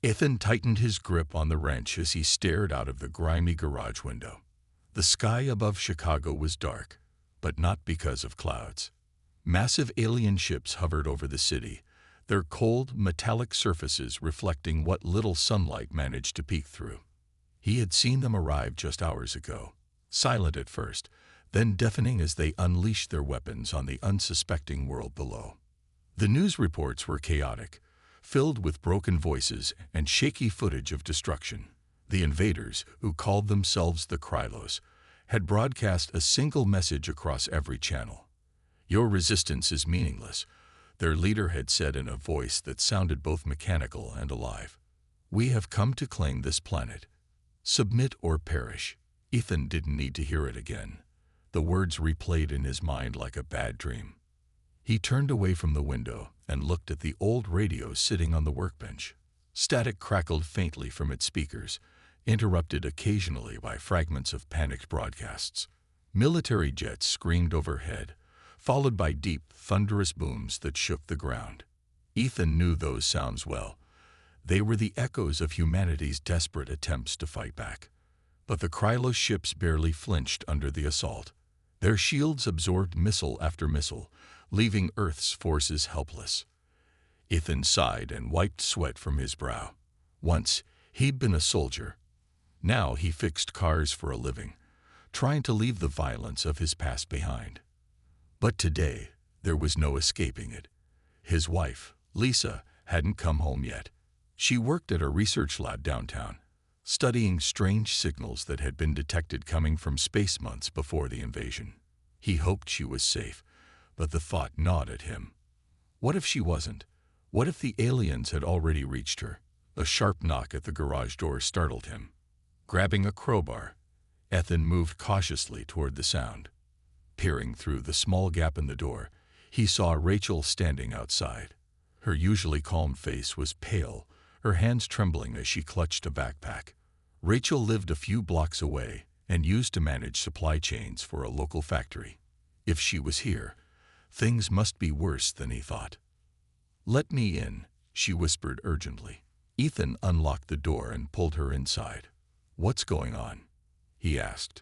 Ethan tightened his grip on the wrench as he stared out of the grimy garage window. The sky above Chicago was dark, but not because of clouds. Massive alien ships hovered over the city, their cold, metallic surfaces reflecting what little sunlight managed to peek through. He had seen them arrive just hours ago, silent at first, then deafening as they unleashed their weapons on the unsuspecting world below. The news reports were chaotic, filled with broken voices and shaky footage of destruction. The invaders, who called themselves the Krylos, had broadcast a single message across every channel. "Your resistance is meaningless," their leader had said in a voice that sounded both mechanical and alive. "We have come to claim this planet. Submit or perish." Ethan didn't need to hear it again. The words replayed in his mind like a bad dream. He turned away from the window and looked at the old radio sitting on the workbench. Static crackled faintly from its speakers, interrupted occasionally by fragments of panicked broadcasts. Military jets screamed overhead, followed by deep, thunderous booms that shook the ground. Ethan knew those sounds well. They were the echoes of humanity's desperate attempts to fight back. But the Krylos ships barely flinched under the assault. Their shields absorbed missile after missile, leaving Earth's forces helpless. Ethan sighed and wiped sweat from his brow. Once, he'd been a soldier. Now he fixed cars for a living, trying to leave the violence of his past behind. But today, there was no escaping it. His wife, Lisa, hadn't come home yet. She worked at a research lab downtown, studying strange signals that had been detected coming from space months before the invasion. He hoped she was safe, but the thought gnawed at him. What if she wasn't? What if the aliens had already reached her? A sharp knock at the garage door startled him. Grabbing a crowbar, Ethan moved cautiously toward the sound. Peering through the small gap in the door, he saw Rachel standing outside. Her usually calm face was pale, her hands trembling as she clutched a backpack. Rachel lived a few blocks away and used to manage supply chains for a local factory. If she was here, things must be worse than he thought. "Let me in," she whispered urgently. Ethan unlocked the door and pulled her inside. "What's going on?" he asked.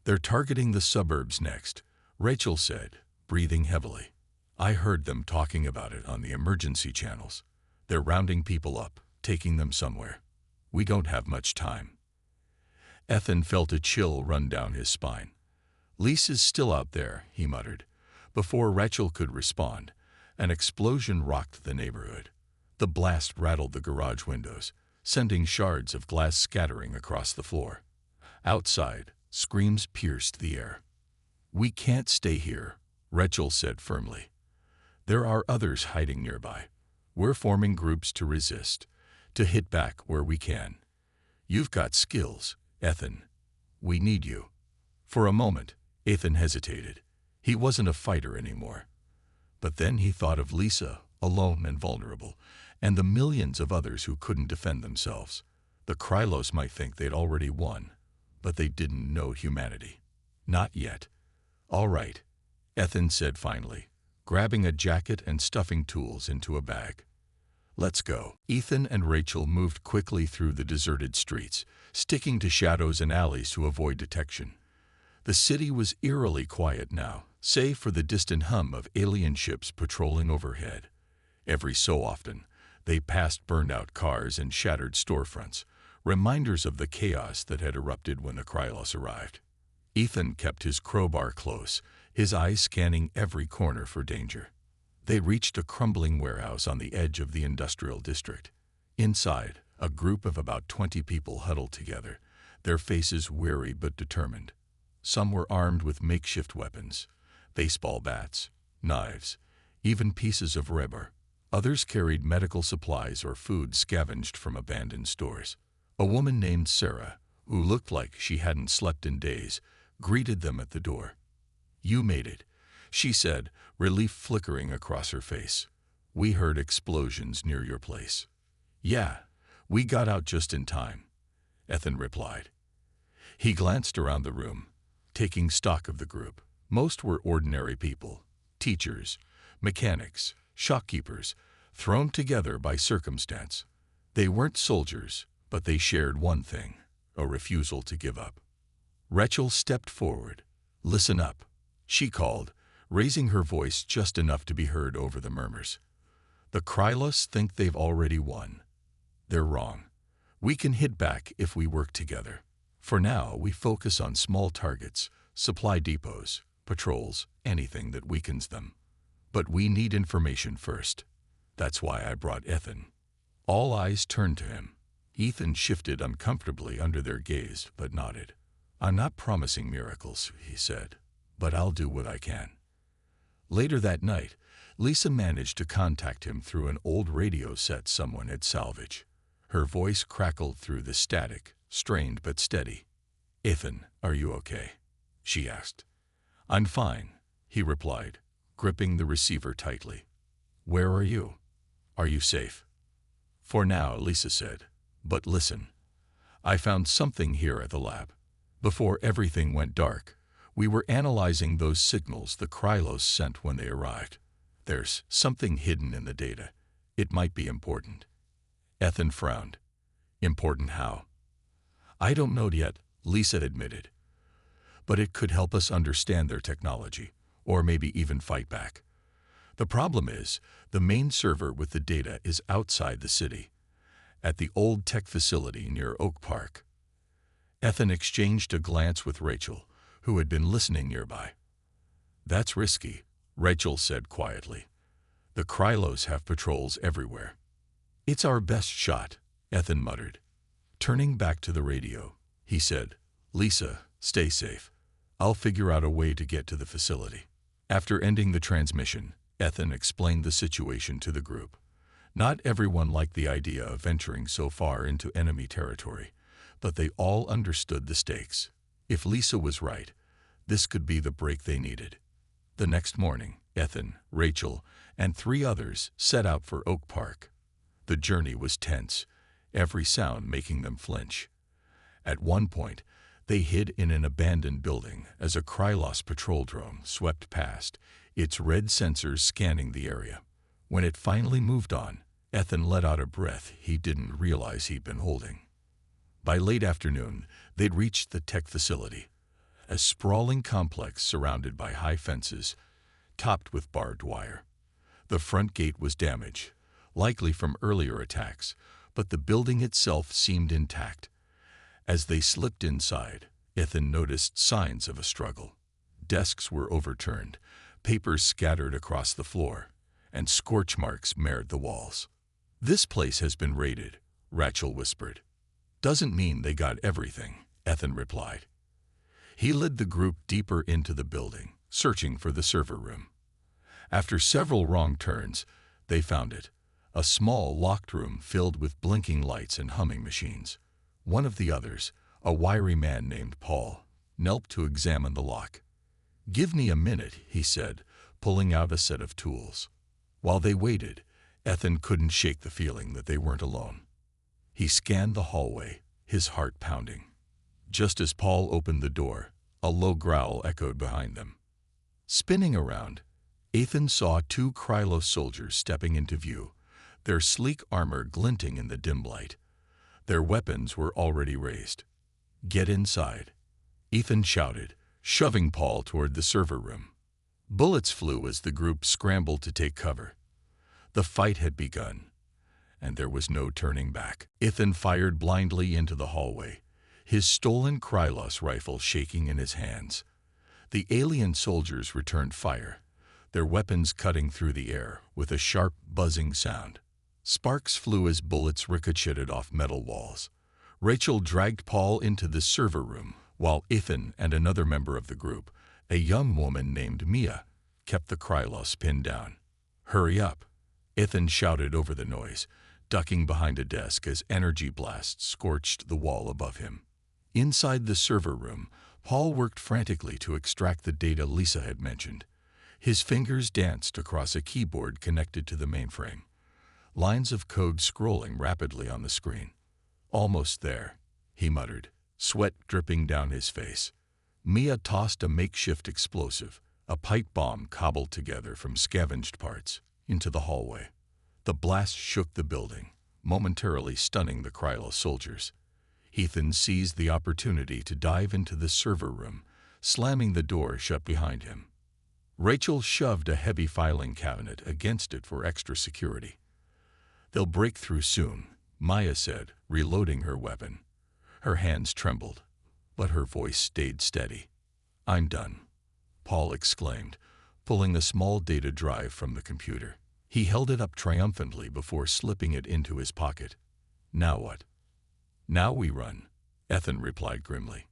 "They're targeting the suburbs next," Rachel said, breathing heavily. "I heard them talking about it on the emergency channels. They're rounding people up, taking them somewhere. We don't have much time." Ethan felt a chill run down his spine. "Lisa's still out there," he muttered. Before Rachel could respond, an explosion rocked the neighborhood. The blast rattled the garage windows, sending shards of glass scattering across the floor. Outside, screams pierced the air. "We can't stay here," Rachel said firmly. "There are others hiding nearby. We're forming groups to resist, to hit back where we can. You've got skills, Ethan. We need you." For a moment, Ethan hesitated. He wasn't a fighter anymore. But then he thought of Lisa, alone and vulnerable, and the millions of others who couldn't defend themselves. The Krylos might think they'd already won, but they didn't know humanity. Not yet. "All right," Ethan said finally, grabbing a jacket and stuffing tools into a bag. "Let's go." Ethan and Rachel moved quickly through the deserted streets, sticking to shadows and alleys to avoid detection. The city was eerily quiet now, save for the distant hum of alien ships patrolling overhead. Every so often, they passed burned-out cars and shattered storefronts, reminders of the chaos that had erupted when the Krylos arrived. Ethan kept his crowbar close, his eyes scanning every corner for danger. They reached a crumbling warehouse on the edge of the industrial district. Inside, a group of about 20 people huddled together, their faces weary but determined. Some were armed with makeshift weapons, baseball bats, knives, even pieces of rubber. Others carried medical supplies or food scavenged from abandoned stores. A woman named Sarah, who looked like she hadn't slept in days, greeted them at the door. "You made it," she said, relief flickering across her face. "We heard explosions near your place." "Yeah, we got out just in time," Ethan replied. He glanced around the room, taking stock of the group. Most were ordinary people, teachers, mechanics, shopkeepers, thrown together by circumstance. They weren't soldiers, but they shared one thing, a refusal to give up. Rachel stepped forward. "Listen up," she called, raising her voice just enough to be heard over the murmurs. "The Krylos think they've already won. They're wrong. We can hit back if we work together. For now, we focus on small targets, supply depots, patrols, anything that weakens them. But we need information first. That's why I brought Ethan." All eyes turned to him. Ethan shifted uncomfortably under their gaze, but nodded. "I'm not promising miracles," he said, "but I'll do what I can." Later that night, Lisa managed to contact him through an old radio set someone had salvaged. Her voice crackled through the static, strained but steady. "Ethan, are you okay?" she asked. "I'm fine," he replied, gripping the receiver tightly. "Where are you? Are you safe?" "For now," Lisa said. "But listen, I found something here at the lab. Before everything went dark, we were analyzing those signals the Krylos sent when they arrived. There's something hidden in the data. It might be important." Ethan frowned. "Important how?" "I don't know yet," Lisa admitted. "But it could help us understand their technology, or maybe even fight back. The problem is, the main server with the data is outside the city, at the old tech facility near Oak Park." Ethan exchanged a glance with Rachel, who had been listening nearby. "That's risky," Rachel said quietly. "The Krylos have patrols everywhere." "It's our best shot," Ethan muttered. Turning back to the radio, he said, "Lisa, stay safe. I'll figure out a way to get to the facility." After ending the transmission, Ethan explained the situation to the group. Not everyone liked the idea of venturing so far into enemy territory, but they all understood the stakes. If Lisa was right, this could be the break they needed. The next morning, Ethan, Rachel, and 3 others set out for Oak Park. The journey was tense, every sound making them flinch. At one point, they hid in an abandoned building as a Krylos patrol drone swept past, its red sensors scanning the area. When it finally moved on, Ethan let out a breath he didn't realize he'd been holding. By late afternoon, they'd reached the tech facility, a sprawling complex surrounded by high fences, topped with barbed wire. The front gate was damaged, likely from earlier attacks, but the building itself seemed intact. As they slipped inside, Ethan noticed signs of a struggle. Desks were overturned, papers scattered across the floor, and scorch marks marred the walls. "This place has been raided," Rachel whispered. "Doesn't mean they got everything," Ethan replied. He led the group deeper into the building, searching for the server room. After several wrong turns, they found it, a small locked room filled with blinking lights and humming machines. One of the others, a wiry man named Paul, knelt to examine the lock. "Give me a minute," he said, pulling out a set of tools. While they waited, Ethan couldn't shake the feeling that they weren't alone. He scanned the hallway, his heart pounding. Just as Paul opened the door, a low growl echoed behind them. Spinning around, Ethan saw 2 Krylos soldiers stepping into view, their sleek armor glinting in the dim light. Their weapons were already raised. "Get inside," Ethan shouted, shoving Paul toward the server room. Bullets flew as the group scrambled to take cover. The fight had begun, and there was no turning back. Ethan fired blindly into the hallway, his stolen Krylos rifle shaking in his hands. The alien soldiers returned fire, their weapons cutting through the air with a sharp, buzzing sound. Sparks flew as bullets ricocheted off metal walls. Rachel dragged Paul into the server room, while Ethan and another member of the group, a young woman named Mia, kept the Krylos pinned down. "Hurry up," Ethan shouted over the noise, ducking behind a desk as energy blasts scorched the wall above him. Inside the server room, Paul worked frantically to extract the data Lisa had mentioned. His fingers danced across a keyboard connected to the mainframe, lines of code scrolling rapidly on the screen. "Almost there," he muttered, sweat dripping down his face. Mia tossed a makeshift explosive, a pipe bomb cobbled together from scavenged parts, into the hallway. The blast shook the building, momentarily stunning the Krylos soldiers. Ethan seized the opportunity to dive into the server room, slamming the door shut behind him. Rachel shoved a heavy filing cabinet against it for extra security. "They'll break through soon," Maya said, reloading her weapon. Her hands trembled, but her voice stayed steady. "I'm done," Paul exclaimed, pulling a small data drive from the computer. He held it up triumphantly before slipping it into his pocket. "Now what?" "Now we run," Ethan replied grimly.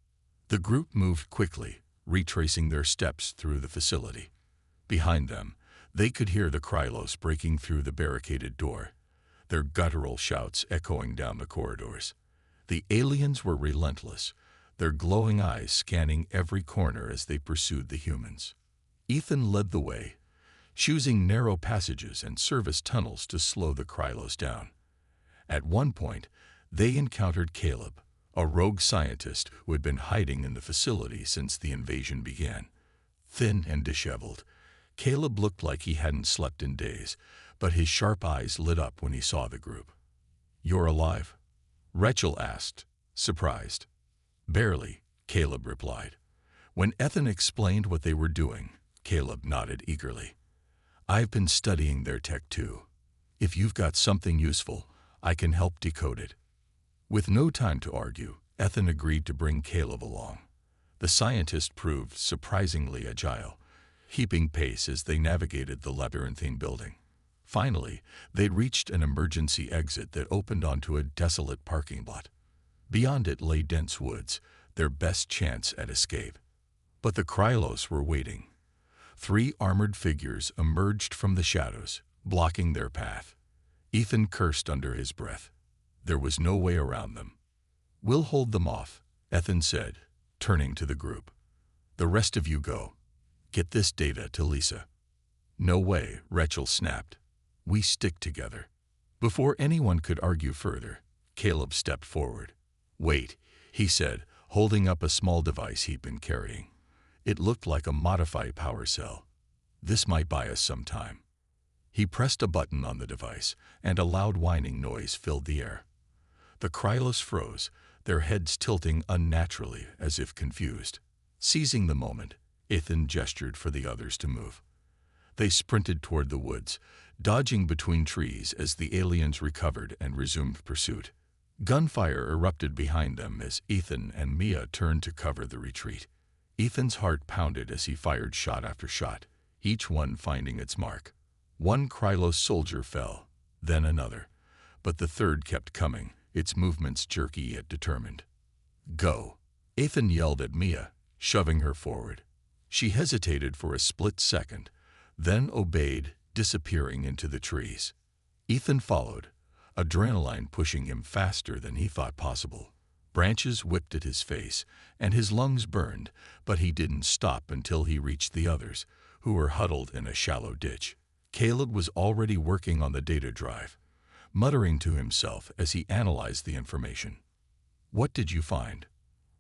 The group moved quickly, retracing their steps through the facility. Behind them, they could hear the Krylos breaking through the barricaded door, their guttural shouts echoing down the corridors. The aliens were relentless, their glowing eyes scanning every corner as they pursued the humans. Ethan led the way, choosing narrow passages and service tunnels to slow the Krylos down. At one point, they encountered Caleb, a rogue scientist who had been hiding in the facility since the invasion began. Thin and disheveled, Caleb looked like he hadn't slept in days, but his sharp eyes lit up when he saw the group. "You're alive?" Rachel asked, surprised. "Barely," Caleb replied. When Ethan explained what they were doing, Caleb nodded eagerly. "I've been studying their tech too. If you've got something useful, I can help decode it." With no time to argue, Ethan agreed to bring Caleb along. The scientist proved surprisingly agile, keeping pace as they navigated the labyrinthine building. Finally, they reached an emergency exit that opened onto a desolate parking lot. Beyond it lay dense woods, their best chance at escape. But the Krylos were waiting. 3 armored figures emerged from the shadows, blocking their path. Ethan cursed under his breath. There was no way around them. "We'll hold them off," Ethan said, turning to the group. "The rest of you go. Get this data to Lisa." "No way," Rachel snapped. "We stick together." Before anyone could argue further, Caleb stepped forward. "Wait," he said, holding up a small device he'd been carrying. It looked like a modified power cell. "This might buy us some time." He pressed a button on the device, and a loud whining noise filled the air. The Krylos froze, their heads tilting unnaturally as if confused. Seizing the moment, Ethan gestured for the others to move. They sprinted toward the woods, dodging between trees as the aliens recovered and resumed pursuit. Gunfire erupted behind them as Ethan and Mia turned to cover the retreat. Ethan's heart pounded as he fired shot after shot, each one finding its mark. One Krylos soldier fell, then another, but the third kept coming, its movements jerky yet determined. "Go," Ethan yelled at Mia, shoving her forward. She hesitated for a split second, then obeyed, disappearing into the trees. Ethan followed, adrenaline pushing him faster than he thought possible. Branches whipped at his face, and his lungs burned, but he didn't stop until he reached the others, who were huddled in a shallow ditch. Caleb was already working on the data drive, muttering to himself as he analyzed the information. "What did you find?"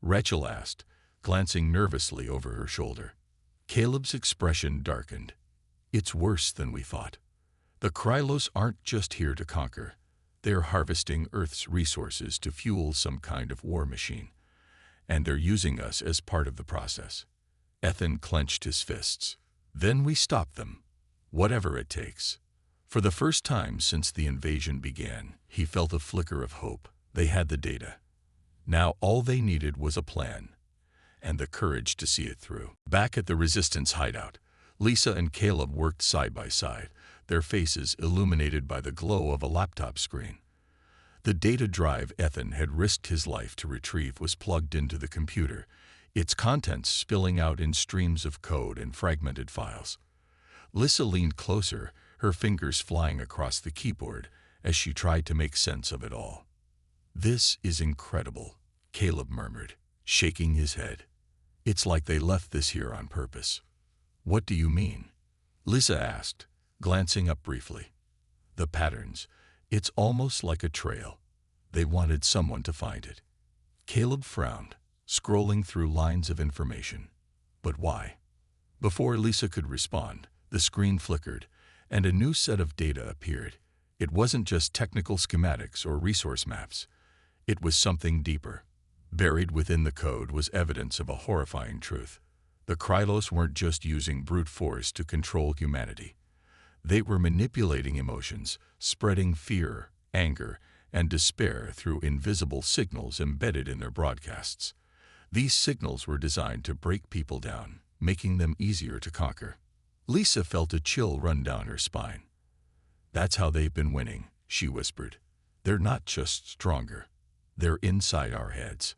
Rachel asked, glancing nervously over her shoulder. Caleb's expression darkened. "It's worse than we thought. The Krylos aren't just here to conquer. They're harvesting Earth's resources to fuel some kind of war machine, and they're using us as part of the process." Ethan clenched his fists. "Then we stop them, whatever it takes." For the first time since the invasion began, he felt a flicker of hope. They had the data. Now all they needed was a plan, and the courage to see it through. Back at the Resistance hideout, Lisa and Caleb worked side by side, their faces illuminated by the glow of a laptop screen. The data drive Ethan had risked his life to retrieve was plugged into the computer, its contents spilling out in streams of code and fragmented files. Lisa leaned closer, her fingers flying across the keyboard as she tried to make sense of it all. "This is incredible," Caleb murmured, shaking his head. "It's like they left this here on purpose." "What do you mean?" Lisa asked, glancing up briefly. "The patterns. It's almost like a trail. They wanted someone to find it." Caleb frowned, scrolling through lines of information. "But why?" Before Lisa could respond, the screen flickered, and a new set of data appeared. It wasn't just technical schematics or resource maps. It was something deeper. Buried within the code was evidence of a horrifying truth. The Krylos weren't just using brute force to control humanity. They were manipulating emotions, spreading fear, anger, and despair through invisible signals embedded in their broadcasts. These signals were designed to break people down, making them easier to conquer. Lisa felt a chill run down her spine. "That's how they've been winning," she whispered. "They're not just stronger. They're inside our heads."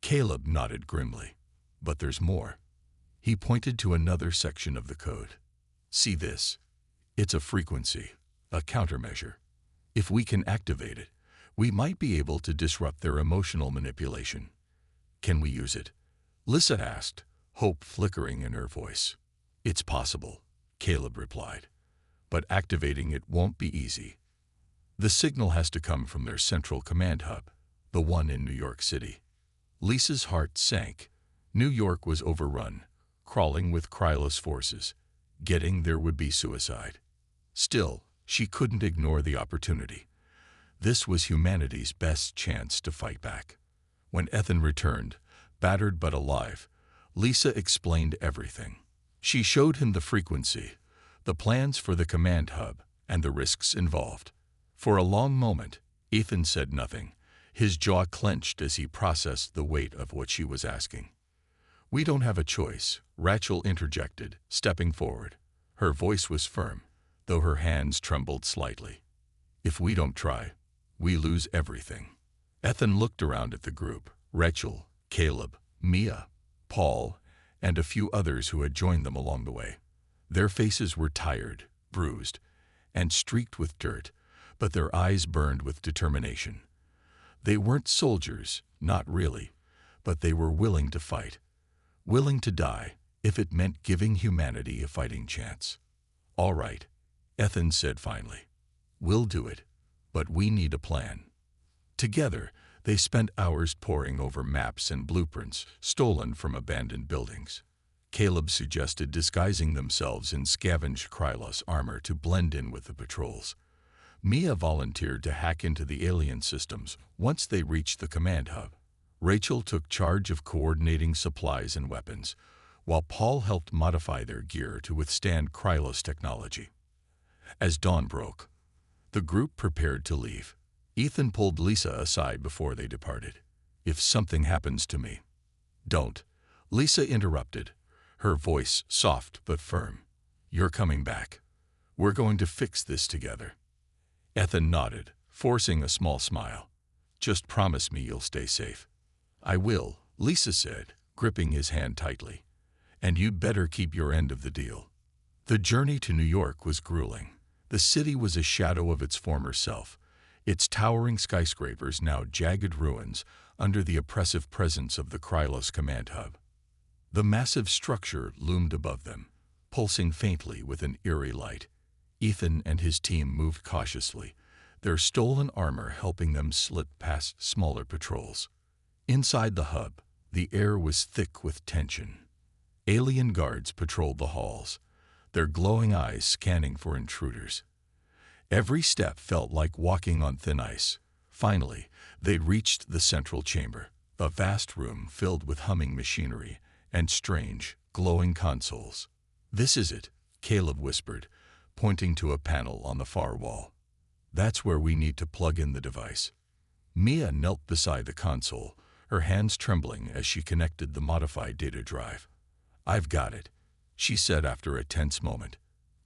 Caleb nodded grimly. "But there's more." He pointed to another section of the code. "See this? It's a frequency, a countermeasure. If we can activate it, we might be able to disrupt their emotional manipulation." "Can we use it?" Lisa asked, hope flickering in her voice. "It's possible," Caleb replied. "But activating it won't be easy. The signal has to come from their central command hub, the one in New York City." Lisa's heart sank. New York was overrun, crawling with Krylos forces. Getting there would be suicide. Still, she couldn't ignore the opportunity. This was humanity's best chance to fight back. When Ethan returned, battered but alive, Lisa explained everything. She showed him the frequency, the plans for the command hub, and the risks involved. For a long moment, Ethan said nothing, his jaw clenched as he processed the weight of what she was asking. "We don't have a choice," Rachel interjected, stepping forward. Her voice was firm, though her hands trembled slightly. "If we don't try, we lose everything." Ethan looked around at the group: Rachel, Caleb, Mia, Paul, and a few others who had joined them along the way. Their faces were tired, bruised, and streaked with dirt, but their eyes burned with determination. They weren't soldiers, not really, but they were willing to fight, willing to die if it meant giving humanity a fighting chance. "All right," Ethan said finally. "We'll do it, but we need a plan." Together, they spent hours poring over maps and blueprints stolen from abandoned buildings. Caleb suggested disguising themselves in scavenged Krylos armor to blend in with the patrols. Mia volunteered to hack into the alien systems once they reached the command hub. Rachel took charge of coordinating supplies and weapons, while Paul helped modify their gear to withstand Krylos technology. As dawn broke, the group prepared to leave. Ethan pulled Lisa aside before they departed. "If something happens to me—" "Don't," Lisa interrupted, her voice soft but firm. "You're coming back. We're going to fix this together." Ethan nodded, forcing a small smile. "Just promise me you'll stay safe." "I will," Lisa said, gripping his hand tightly. "And you'd better keep your end of the deal." The journey to New York was grueling. The city was a shadow of its former self, its towering skyscrapers now jagged ruins under the oppressive presence of the Krylos command hub. The massive structure loomed above them, pulsing faintly with an eerie light. Ethan and his team moved cautiously, their stolen armor helping them slip past smaller patrols. Inside the hub, the air was thick with tension. Alien guards patrolled the halls, their glowing eyes scanning for intruders. Every step felt like walking on thin ice. Finally, they reached the central chamber, a vast room filled with humming machinery and strange, glowing consoles. "This is it," Caleb whispered, pointing to a panel on the far wall. "That's where we need to plug in the device." Mia knelt beside the console, her hands trembling as she connected the modified data drive. "I've got it," she said after a tense moment.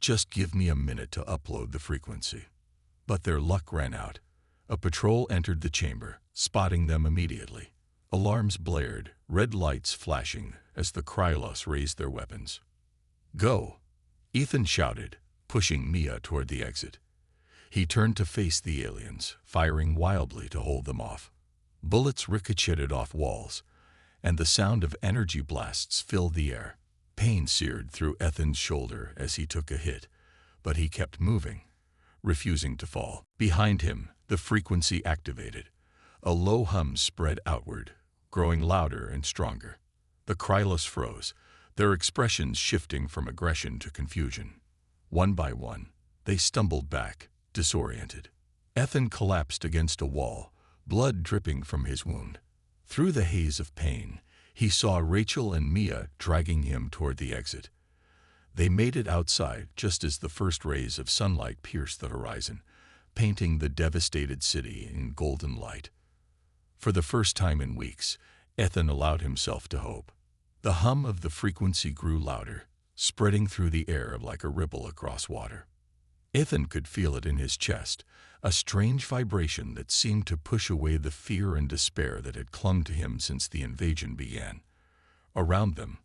"Just give me a minute to upload the frequency." But their luck ran out. A patrol entered the chamber, spotting them immediately. Alarms blared, red lights flashing as the Krylos raised their weapons. "Go," Ethan shouted, pushing Mia toward the exit. He turned to face the aliens, firing wildly to hold them off. Bullets ricocheted off walls, and the sound of energy blasts filled the air. Pain seared through Ethan's shoulder as he took a hit, but he kept moving, refusing to fall. Behind him, the frequency activated. A low hum spread outward, growing louder and stronger. The Krylos froze, their expressions shifting from aggression to confusion. One by one, they stumbled back, disoriented. Ethan collapsed against a wall, blood dripping from his wound. Through the haze of pain, he saw Rachel and Mia dragging him toward the exit. They made it outside just as the first rays of sunlight pierced the horizon, painting the devastated city in golden light. For the first time in weeks, Ethan allowed himself to hope. The hum of the frequency grew louder, spreading through the air like a ripple across water. Ethan could feel it in his chest, a strange vibration that seemed to push away the fear and despair that had clung to him since the invasion began. Around them,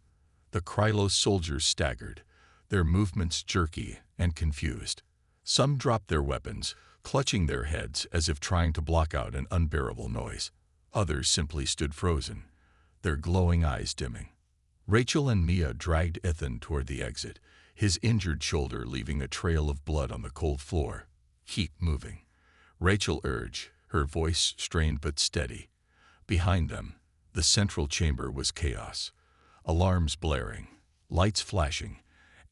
the Krylos soldiers staggered, their movements jerky and confused. Some dropped their weapons, clutching their heads as if trying to block out an unbearable noise. Others simply stood frozen, their glowing eyes dimming. Rachel and Mia dragged Ethan toward the exit, his injured shoulder leaving a trail of blood on the cold floor. "Keep moving," Rachel urged, her voice strained but steady. Behind them, the central chamber was chaos. Alarms blaring, lights flashing,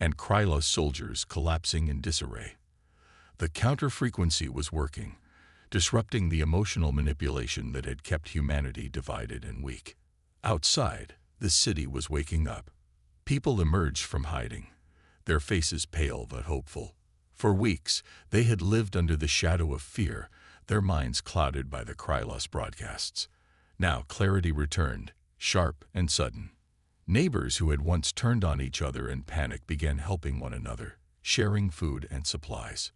and Krylos soldiers collapsing in disarray. The counter-frequency was working, disrupting the emotional manipulation that had kept humanity divided and weak. Outside, the city was waking up. People emerged from hiding, their faces pale but hopeful. For weeks, they had lived under the shadow of fear, their minds clouded by the Krylos broadcasts. Now clarity returned, sharp and sudden. Neighbors who had once turned on each other in panic began helping one another, sharing food and supplies.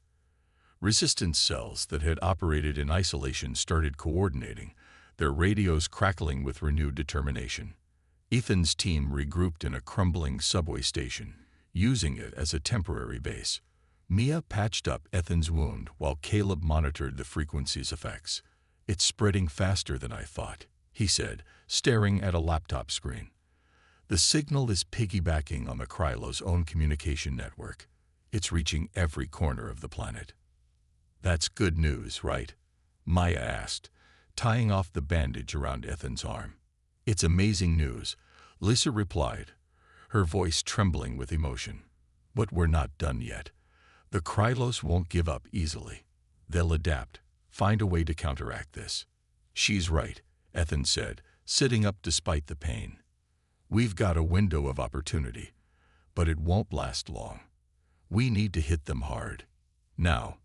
Resistance cells that had operated in isolation started coordinating, their radios crackling with renewed determination. Ethan's team regrouped in a crumbling subway station, using it as a temporary base. Mia patched up Ethan's wound while Caleb monitored the frequency's effects. "It's spreading faster than I thought," he said, staring at a laptop screen. "The signal is piggybacking on the Krylos' own communication network. It's reaching every corner of the planet." "That's good news, right?" Maya asked, tying off the bandage around Ethan's arm. "It's amazing news," Lisa replied, her voice trembling with emotion. "But we're not done yet. The Krylos won't give up easily. They'll adapt, find a way to counteract this." "She's right," Ethan said, sitting up despite the pain. "We've got a window of opportunity, but it won't last long. We need to hit them hard. Now."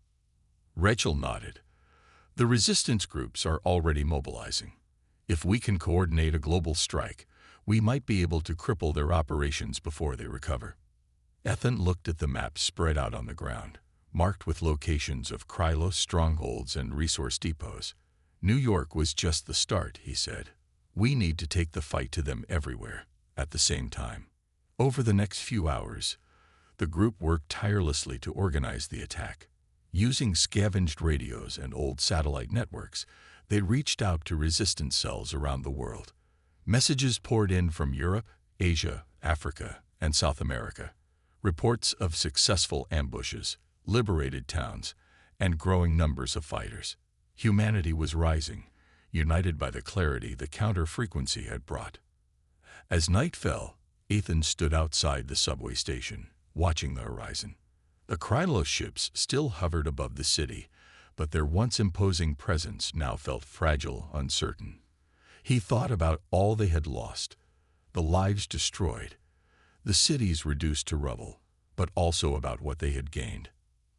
Rachel nodded. "The resistance groups are already mobilizing. If we can coordinate a global strike, we might be able to cripple their operations before they recover." Ethan looked at the map spread out on the ground, marked with locations of Krylos strongholds and resource depots. "New York was just the start," he said. "We need to take the fight to them everywhere, at the same time." Over the next few hours, the group worked tirelessly to organize the attack. Using scavenged radios and old satellite networks, they reached out to resistance cells around the world. Messages poured in from Europe, Asia, Africa, and South America. Reports of successful ambushes, liberated towns, and growing numbers of fighters. Humanity was rising, united by the clarity the counter-frequency had brought. As night fell, Ethan stood outside the subway station, watching the horizon. The Krylos ships still hovered above the city, but their once imposing presence now felt fragile, uncertain. He thought about all they had lost, the lives destroyed, the cities reduced to rubble, but also about what they had gained.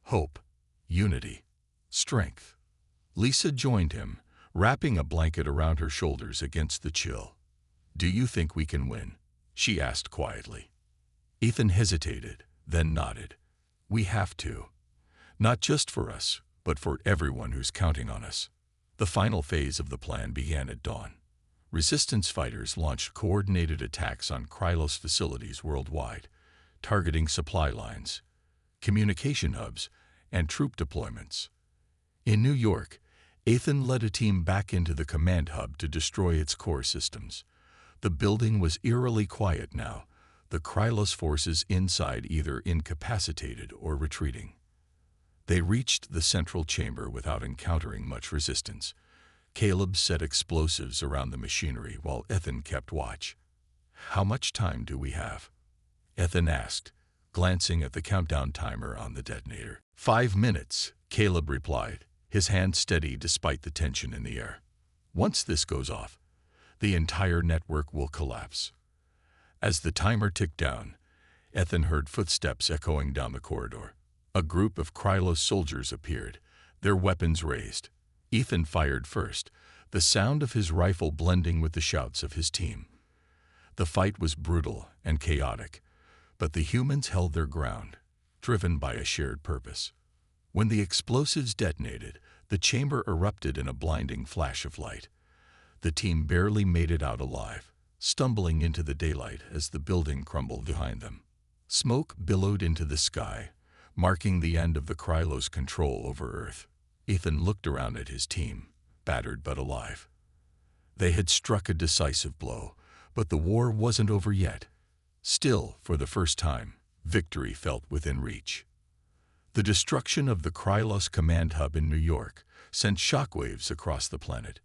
Hope, unity, strength. Lisa joined him, wrapping a blanket around her shoulders against the chill. "Do you think we can win?" she asked quietly. Ethan hesitated, then nodded. "We have to. Not just for us, but for everyone who's counting on us." The final phase of the plan began at dawn. Resistance fighters launched coordinated attacks on Krylos facilities worldwide, targeting supply lines, communication hubs, and troop deployments. In New York, Ethan led a team back into the command hub to destroy its core systems. The building was eerily quiet now, the Krylos forces inside either incapacitated or retreating. They reached the central chamber without encountering much resistance. Caleb set explosives around the machinery while Ethan kept watch. "How much time do we have?" Ethan asked, glancing at the countdown timer on the detonator. 5 minutes, Caleb replied, his hand steady despite the tension in the air. Once this goes off, the entire network will collapse. As the timer ticked down, Ethan heard footsteps echoing down the corridor. A group of Krylos soldiers appeared, their weapons raised. Ethan fired first, the sound of his rifle blending with the shouts of his team. The fight was brutal and chaotic, but the humans held their ground, driven by a shared purpose. When the explosives detonated, the chamber erupted in a blinding flash of light. The team barely made it out alive, stumbling into the daylight as the building crumbled behind them. Smoke billowed into the sky, marking the end of the Krylos' control over Earth. Ethan looked around at his team, battered but alive. They had struck a decisive blow, but the war wasn't over yet. Still, for the first time, victory felt within reach. The destruction of the Krylos command hub in New York sent shockwaves across the planet,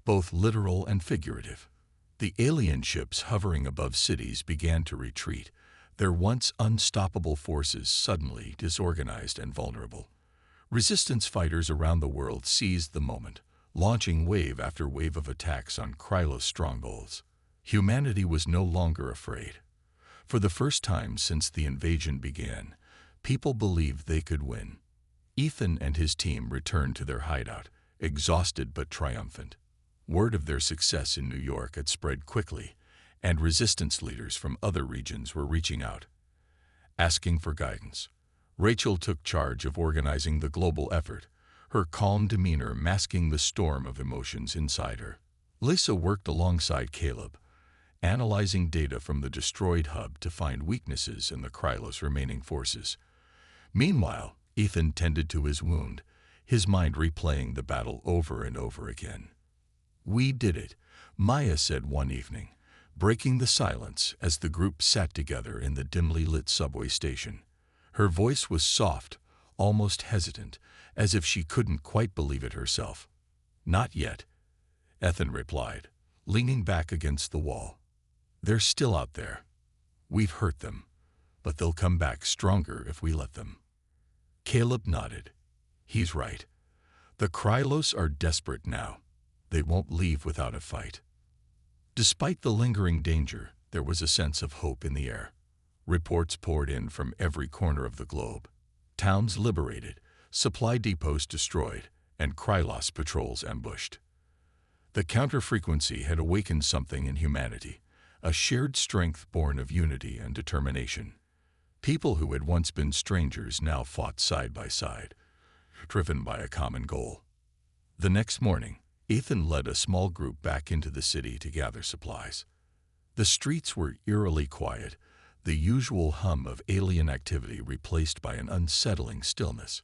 both literal and figurative. The alien ships hovering above cities began to retreat, their once unstoppable forces suddenly disorganized and vulnerable. Resistance fighters around the world seized the moment, launching wave after wave of attacks on Krylos strongholds. Humanity was no longer afraid. For the first time since the invasion began, people believed they could win. Ethan and his team returned to their hideout, exhausted but triumphant. Word of their success in New York had spread quickly, and resistance leaders from other regions were reaching out, asking for guidance. Rachel took charge of organizing the global effort, her calm demeanor masking the storm of emotions inside her. Lisa worked alongside Caleb, analyzing data from the destroyed hub to find weaknesses in the Krylos' remaining forces. Meanwhile, Ethan tended to his wound, his mind replaying the battle over and over again. "We did it," Maya said one evening, breaking the silence as the group sat together in the dimly lit subway station. Her voice was soft, almost hesitant, as if she couldn't quite believe it herself. "Not yet," Ethan replied, leaning back against the wall. "They're still out there. We've hurt them, but they'll come back stronger if we let them." Caleb nodded. "He's right. The Krylos are desperate now. They won't leave without a fight." Despite the lingering danger, there was a sense of hope in the air. Reports poured in from every corner of the globe. Towns liberated, supply depots destroyed, and Krylos patrols ambushed. The counter-frequency had awakened something in humanity, a shared strength born of unity and determination. People who had once been strangers now fought side by side, driven by a common goal. The next morning, Ethan led a small group back into the city to gather supplies. The streets were eerily quiet, the usual hum of alien activity replaced by an unsettling stillness.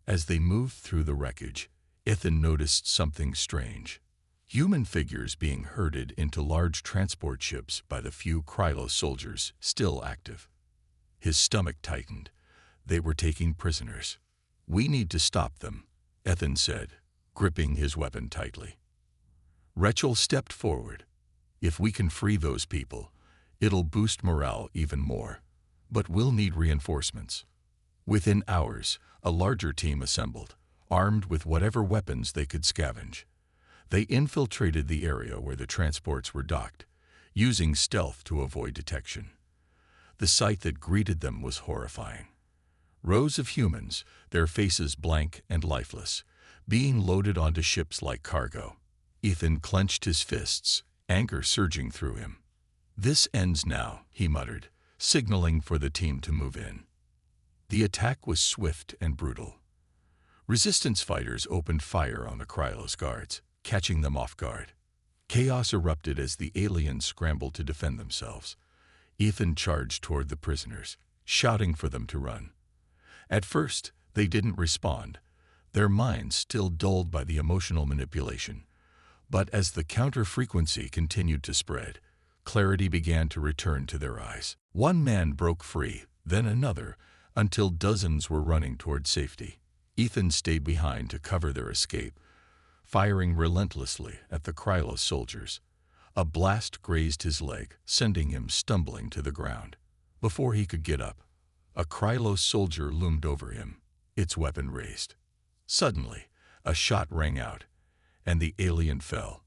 As they moved through the wreckage, Ethan noticed something strange. Human figures being herded into large transport ships by the few Krylos soldiers still active. His stomach tightened. They were taking prisoners. "We need to stop them," Ethan said, gripping his weapon tightly. Rachel stepped forward. "If we can free those people, it'll boost morale even more. But we'll need reinforcements." Within hours, a larger team assembled, armed with whatever weapons they could scavenge. They infiltrated the area where the transports were docked, using stealth to avoid detection. The sight that greeted them was horrifying. Rows of humans, their faces blank and lifeless, being loaded onto ships like cargo. Ethan clenched his fists, anger surging through him. "This ends now," he muttered, signaling for the team to move in. The attack was swift and brutal. Resistance fighters opened fire on the Krylos guards, catching them off guard. Chaos erupted as the aliens scrambled to defend themselves. Ethan charged toward the prisoners, shouting for them to run. At first, they didn't respond, their minds still dulled by the emotional manipulation. But as the counter-frequency continued to spread, clarity began to return to their eyes. One man broke free, then another, until dozens were running toward safety. Ethan stayed behind to cover their escape, firing relentlessly at the Krylos soldiers. A blast grazed his leg, sending him stumbling to the ground. Before he could get up, a Krylos soldier loomed over him, its weapon raised. Suddenly, a shot rang out, and the alien fell.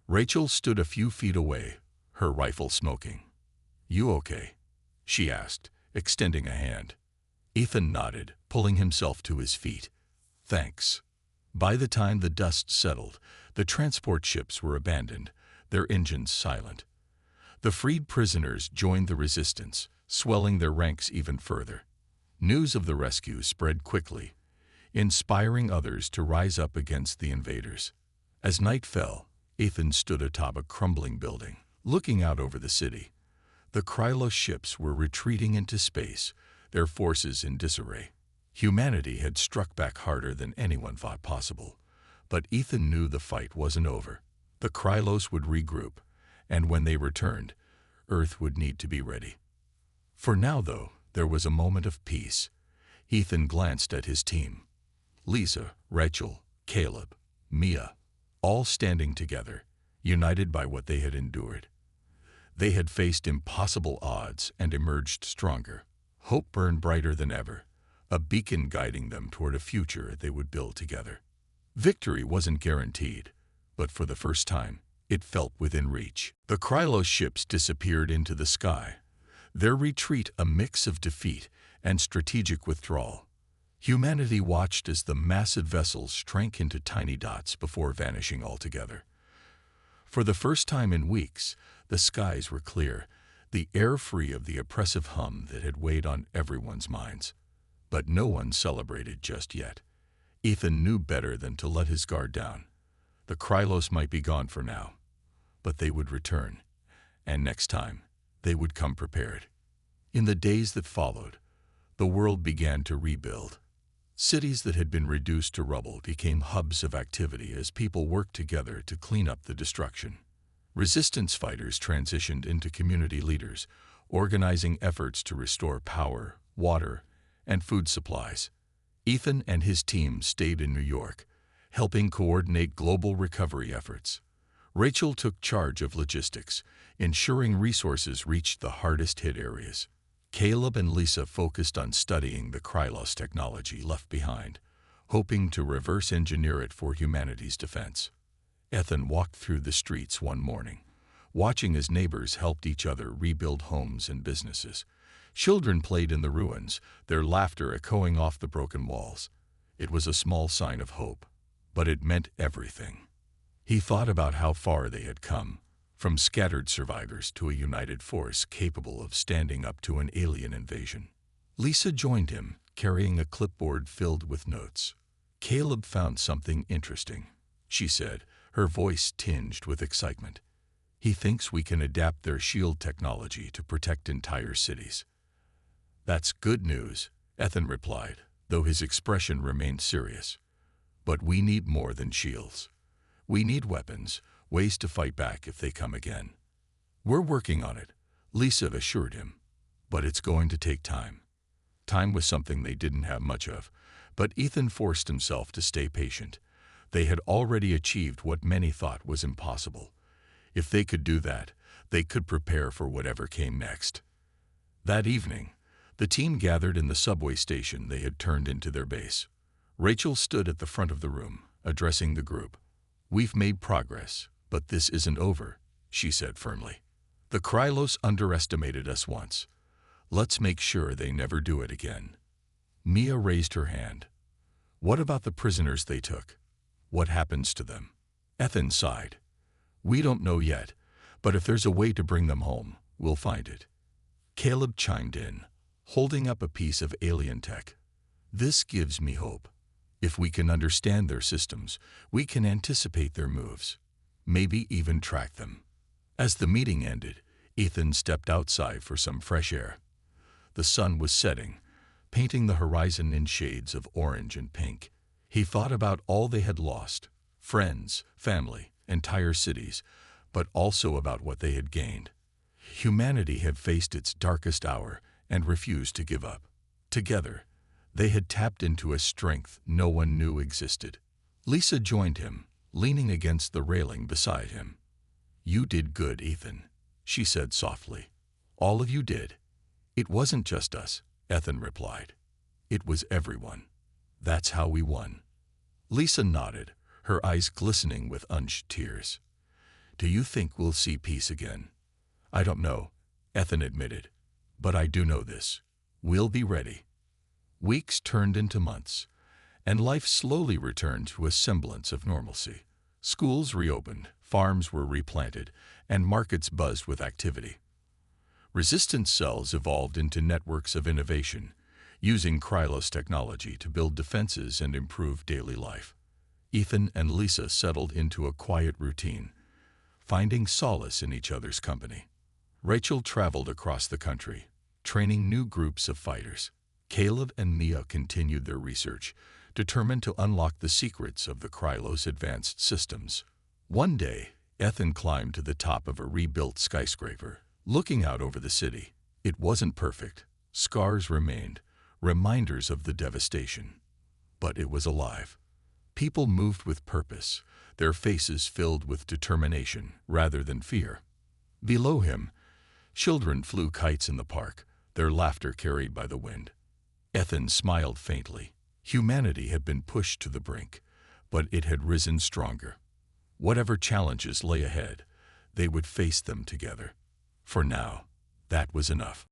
Rachel stood a few feet away, her rifle smoking. "You okay?" she asked, extending a hand. Ethan nodded, pulling himself to his feet. "Thanks." By the time the dust settled, the transport ships were abandoned, their engines silent. The freed prisoners joined the resistance, swelling their ranks even further. News of the rescue spread quickly, inspiring others to rise up against the invaders. As night fell, Ethan stood atop a crumbling building, looking out over the city. The Krylos ships were retreating into space, their forces in disarray. Humanity had struck back harder than anyone thought possible, but Ethan knew the fight wasn't over. The Krylos would regroup, and when they returned, Earth would need to be ready. For now, though, there was a moment of peace. Ethan glanced at his team. Lisa, Rachel, Caleb, Mia, all standing together, united by what they had endured. They had faced impossible odds and emerged stronger. Hope burned brighter than ever, a beacon guiding them toward a future they would build together. Victory wasn't guaranteed, but for the first time, it felt within reach. The Krylos ships disappeared into the sky, their retreat a mix of defeat and strategic withdrawal. Humanity watched as the massive vessels shrank into tiny dots before vanishing altogether. For the first time in weeks, the skies were clear, the air free of the oppressive hum that had weighed on everyone's minds. But no one celebrated just yet. Ethan knew better than to let his guard down. The Krylos might be gone for now, but they would return, and next time, they would come prepared. In the days that followed, the world began to rebuild. Cities that had been reduced to rubble became hubs of activity as people worked together to clean up the destruction. Resistance fighters transitioned into community leaders, organizing efforts to restore power, water, and food supplies. Ethan and his team stayed in New York, helping coordinate global recovery efforts. Rachel took charge of logistics, ensuring resources reached the hardest-hit areas. Caleb and Lisa focused on studying the Krylos technology left behind, hoping to reverse engineer it for humanity's defense. Ethan walked through the streets one morning, watching as neighbors helped each other rebuild homes and businesses. Children played in the ruins, their laughter echoing off the broken walls. It was a small sign of hope, but it meant everything. He thought about how far they had come, from scattered survivors to a united force capable of standing up to an alien invasion. Lisa joined him, carrying a clipboard filled with notes. "Caleb found something interesting," she said, her voice tinged with excitement. "He thinks we can adapt their shield technology to protect entire cities." "That's good news," Ethan replied, though his expression remained serious. "But we need more than shields. We need weapons, ways to fight back if they come again." "We're working on it," Lisa assured him. "But it's going to take time." Time was something they didn't have much of, but Ethan forced himself to stay patient. They had already achieved what many thought was impossible. If they could do that, they could prepare for whatever came next. That evening, the team gathered in the subway station they had turned into their base. Rachel stood at the front of the room, addressing the group. "We've made progress, but this isn't over," she said firmly. "The Krylos underestimated us once. Let's make sure they never do it again." Mia raised her hand. "What about the prisoners they took? What happens to them?" Ethan sighed. "We don't know yet, but if there's a way to bring them home, we'll find it." Caleb chimed in, holding up a piece of alien tech. "This gives me hope. If we can understand their systems, we can anticipate their moves, maybe even track them." As the meeting ended, Ethan stepped outside for some fresh air. The sun was setting, painting the horizon in shades of orange and pink. He thought about all they had lost, friends, family, entire cities, but also about what they had gained. Humanity had faced its darkest hour and refused to give up. Together, they had tapped into a strength no one knew existed. Lisa joined him, leaning against the railing beside him. "You did good, Ethan," she said softly. "All of you did." "It wasn't just us," Ethan replied. "It was everyone. That's how we won." Lisa nodded, her eyes glistening with unshed tears. "Do you think we'll see peace again?" "I don't know," Ethan admitted. "But I do know this. We'll be ready." Weeks turned into months, and life slowly returned to a semblance of normalcy. Schools reopened, farms were replanted, and markets buzzed with activity. Resistance cells evolved into networks of innovation, using Krylos technology to build defenses and improve daily life. Ethan and Lisa settled into a quiet routine, finding solace in each other's company. Rachel traveled across the country, training new groups of fighters. Caleb and Mia continued their research, determined to unlock the secrets of the Krylos advanced systems. One day, Ethan climbed to the top of a rebuilt skyscraper, looking out over the city. It wasn't perfect. Scars remained, reminders of the devastation. But it was alive. People moved with purpose, their faces filled with determination rather than fear. Below him, children flew kites in the park, their laughter carried by the wind. Ethan smiled faintly. Humanity had been pushed to the brink, but it had risen stronger. Whatever challenges lay ahead, they would face them together. For now, that was enough.